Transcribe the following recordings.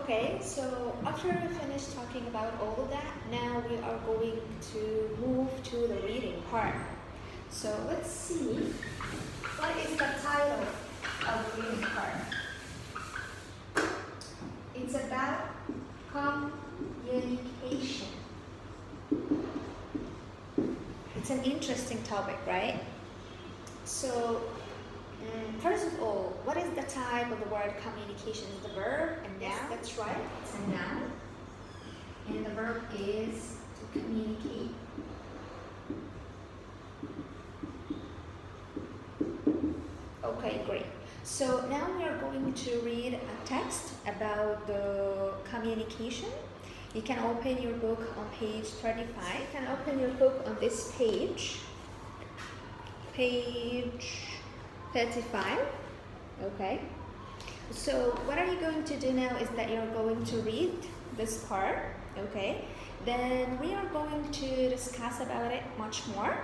Okay, so after we finish talking about all of that, now we are going to move to the reading part. So let's see, what is the title of the reading part? It's about communication. It's an interesting topic, right? So first of all, what is the type of the word communication? Is the verb and noun? Yes, that's right. It's a noun. And the verb is to communicate. Okay, great. So now we are going to read a text about the communication. You can open your book on page 35. You can open your book on this page. Page 35. Okay. So what are you going to do now is that you're going to read this part. Okay. Then we are going to discuss about it much more.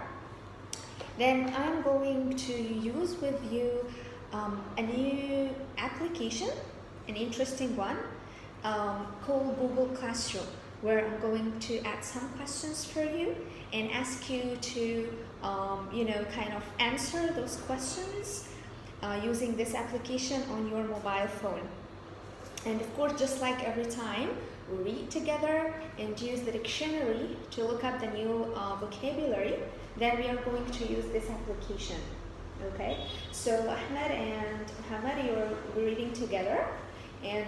Then I'm going to use with you a new application, an interesting one, called Google Classroom, where I'm going to add some questions for you and ask you to, kind of answer those questions using this application on your mobile phone. And of course, just like every time, we read together and use the dictionary to look up the new vocabulary. Then we are going to use this application. Okay, so Ahmed and Muhammad, you're reading together, and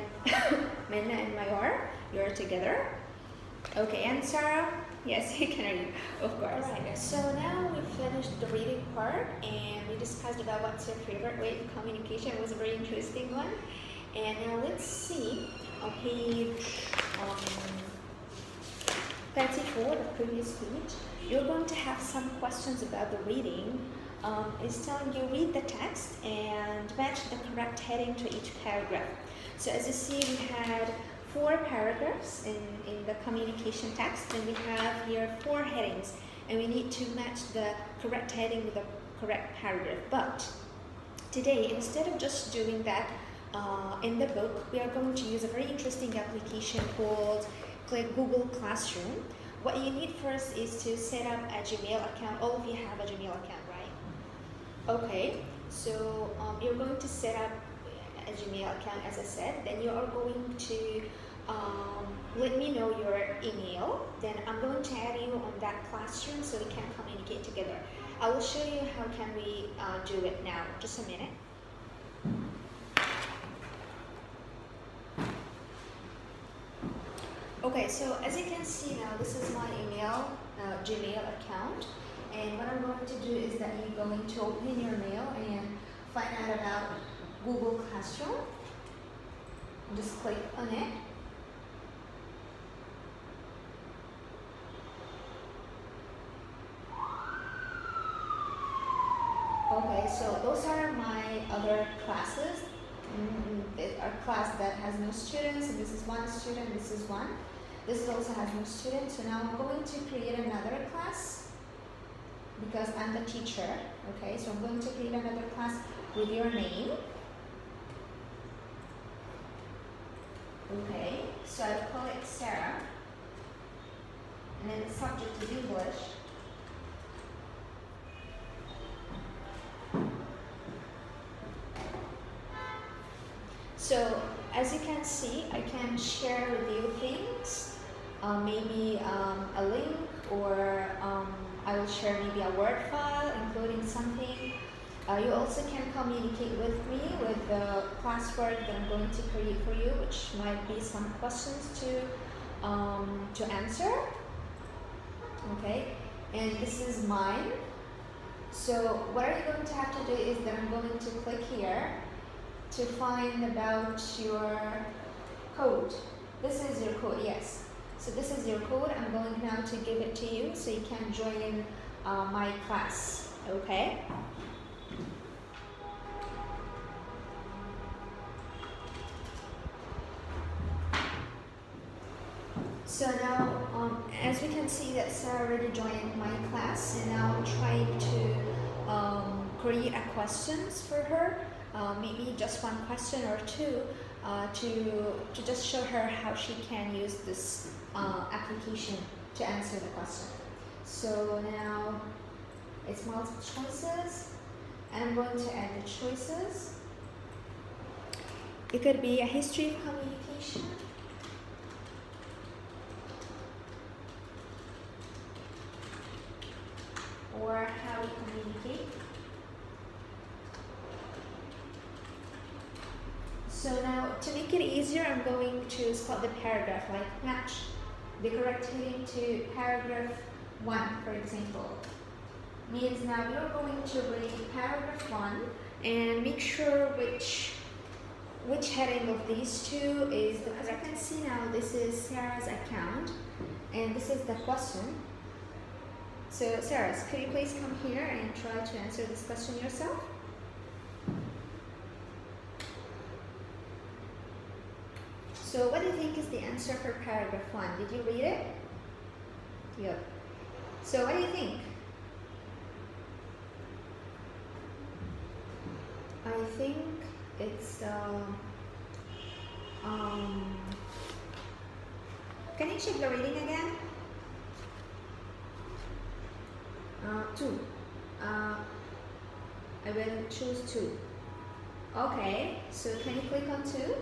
Minna and Mayar, you're together. Okay, and Sarah, yes, you can read, of course. Alright, so now we finished the reading part, and we discussed about what's your favorite way of communication. It was a very interesting one. And now let's see on page 34, the previous page. You're going to have some questions about the reading. It's telling you read the text and match the correct heading to each paragraph. So as you see, we had 4 paragraphs in the communication text, and we have here 4 headings, and we need to match the correct heading with the correct paragraph. But today, instead of just doing that in the book, we are going to use a very interesting application called Google Classroom. What you need first is to set up a Gmail account. All of you have a Gmail account, right? Okay, so you're going to set up a Gmail account, as I said. Then you are going to let me know your email. Then I'm going to add you on that classroom so we can communicate together. I will show you how can we do it now. Just a minute. Okay, so as you can see now, this is my email, Gmail account. And what I'm going to do is that you're going to open your mail and find out about Google Classroom. Just click on it. Okay, so those are my other classes. A class that has no students, and this is one student, this is one. This also has no students, so now I'm going to create another class because I'm the teacher. Okay, so I'm going to create another class with your name. Okay, so I'll call it Sarah, and then the subject is English. So as you can see, I can share with you things, maybe a link, or I will share maybe a Word file including something. You also can communicate with me with the classwork that I'm going to create for you, which might be some questions to answer. Okay, and this is mine. So what are you going to have to do is that I'm going to click here to find about your code. This is your code, yes. So this is your code. I'm going now to give it to you so you can join my class, okay? So now, as we can see that Sarah already joined my class, and now I'm trying to create a questions for her. Maybe just one question or two to just show her how she can use this application to answer the question. So now it's multiple choices, and I'm going to add the choices. It could be a history of communication, or how we communicate. So now, to make it easier, I'm going to spot the paragraph, like match the correct heading to paragraph 1, for example. Means now you're going to read paragraph 1 and make sure which heading of these two is the correct. As you can see now, this is Sarah's account, and this is the question. So Sarah, could you please come here and try to answer this question yourself? So what do you think is the answer for paragraph 1? Did you read it? Yep. So what do you think? I think it's can you check the reading again? 2. I will choose 2. Okay, so can you click on 2?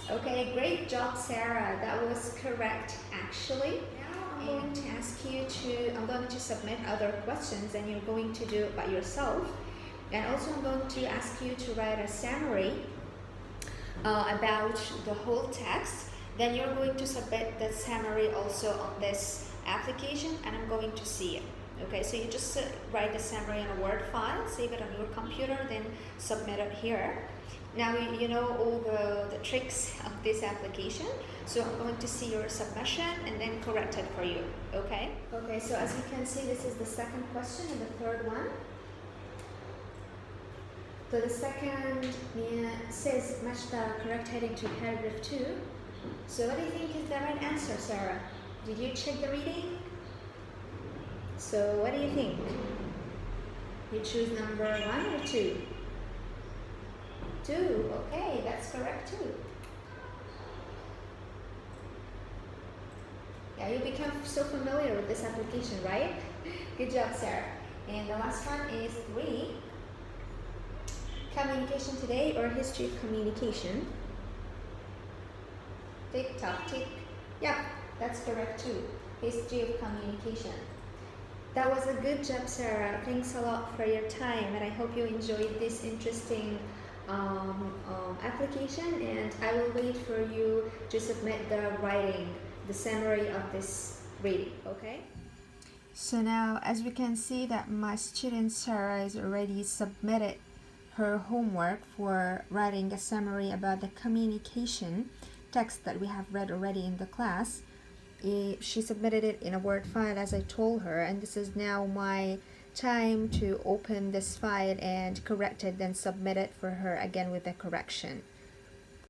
Okay, great job, Sarah. That was correct, actually. Now I'm going to ask you I'm going to submit other questions, and you're going to do it by yourself. And also I'm going to ask you to write a summary about the whole text. Then you're going to submit the summary also on this application, and I'm going to see it. Okay, so you just write the summary in a Word file, save it on your computer, then submit it here. Now you know all the tricks of this application, so I'm going to see your submission and then correct it for you, okay? Okay, so as you can see, this is the second question and the third one. So the second says match the correct heading to paragraph 2. So what do you think is the right answer, Sarah? Did you check the reading? So what do you think? You choose number 1 or 2? 2, okay, that's correct too. Yeah, you become so familiar with this application, right? Good job, Sarah. And the last one is 3. Communication today or history of communication? Tick, tock, tick. Yeah, that's correct too. History of communication. That was a good job, Sarah. Thanks a lot for your time, and I hope you enjoyed this interesting application, and I will wait for you to submit the summary of this reading, okay? So now, as we can see that my student Sarah has already submitted her homework for writing a summary about the communication text that we have read already in the class. She submitted it in a Word file, as I told her, and this is now my time to open this file and correct it, then submit it for her again with the correction.